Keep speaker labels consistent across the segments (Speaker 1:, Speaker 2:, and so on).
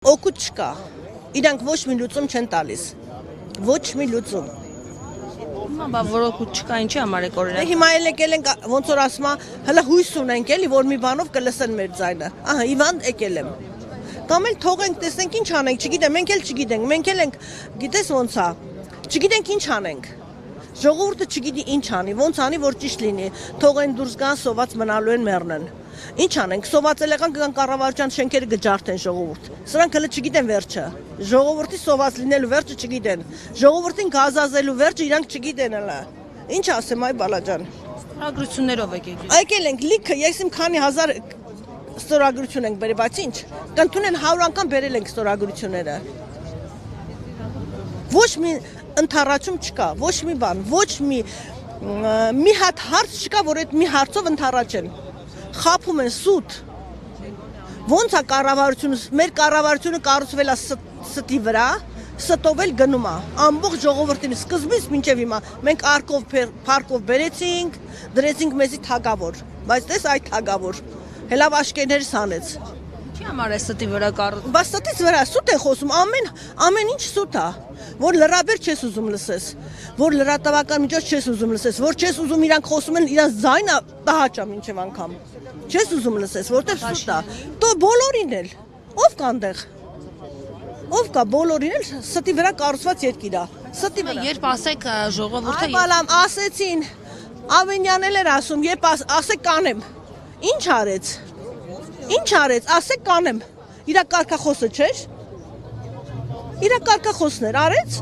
Speaker 1: Օգուտ չկա, իրանք ոչ մի լուծում չեն տալիս, ոչ մի լուծում։
Speaker 2: Բա որ օգուտ չկա, ինչի համար եք օրինակ։
Speaker 1: Հիմա էլ եկել ենք, ոնց որ ասում է, հələ հույս ունենք էլի, որ մի բանով կլսեն մեր ձայնը։ Ահա, Իվան եկել եմ։ Կամ էլ թողենք, տեսնենք ինչ անենք, չգիտեմ, մենք էլ չգիտենք, մենք էլ ենք, գիտես ոնց է, չգիտենք ինչ անենք։ Ժողովուրդը չգիտի ինչ անի, ոնց անի, որ ճիշտ լինի, թողեն դուրս գան, սոված մնալու են մեռնեն։ Ինչ անենք, սոված ելական կգան կառավարության շենքերը կջարդեն ժողովուրդ։ Սրանք հələ չգիտեն վերջը։ Ժողովրդի սոված լինելու վերջը չգիտեն։ Ժողովրդին գազազելու վերջը իրանք չգիտեն հələ։ Ինչ ասեմ, այ բալաջան։
Speaker 2: Ստորագրություններով եք եկել։
Speaker 1: Եկել ենք լիքը, ես իմ քանի հազար ստորագրություն ենք բերել, բայց ինչ։ Կընդունեն 100 անգամ բերել ենք ստորագրությունները։ Ոչ մի ընթառաջում չկա, ոչ մի բան, ոչ մի հատ հարց չկա, որ այդ մի հարցով ընթառաջեն։ Խափում են սուտ։ Ոնց է կառավարությունը, մեր կառավարությունը կառուցվել է ստի վրա, ստով էլ գնում է։ Ամբողջ ժողովրդին սկզբից մինչև հիմա մենք արկով փարկով բերեցինք, դրեցինք մեզի թագավոր, բայց տես այդ թագավոր հելավ աշկերներս անեց։
Speaker 2: Ինչի համար է ստի վրա կառուցվում։
Speaker 1: Բա ստից վրա սուտ են խոսում, ամեն ինչ սուտ է, որ լրաբեր չես ուզում լսես, որ լրատվական միջոց չես ուզում լսես, որ չես ուզում իրանք խոսում են, իրանք ձայնը տահաճ է մինչև անգամ։ Չես ուզում լսես, որտեղ սուտ է։ Դու բոլորին էլ, ով կա այնտեղ։ Ով կա բոլորին էլ ստի վրա կառուցված երկիր է։ Ստի վրա։
Speaker 2: Երբ ասեք ժողովուրդը
Speaker 1: Այ բալամ, ասեցին, Ավենյանն էլ էր ասում, երբ ասեք կանեմ։ Ինչ արեց։ Ինչ արեց, ասեք կանեմ։ Իրա կարգախոսը չէր։ Իրա կարգախոսն էր, արեց։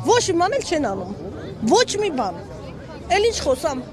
Speaker 1: Ոչ մի բան էլ չեն անում։ Ոչ մի բան։ Էլ ինչ խոսամ։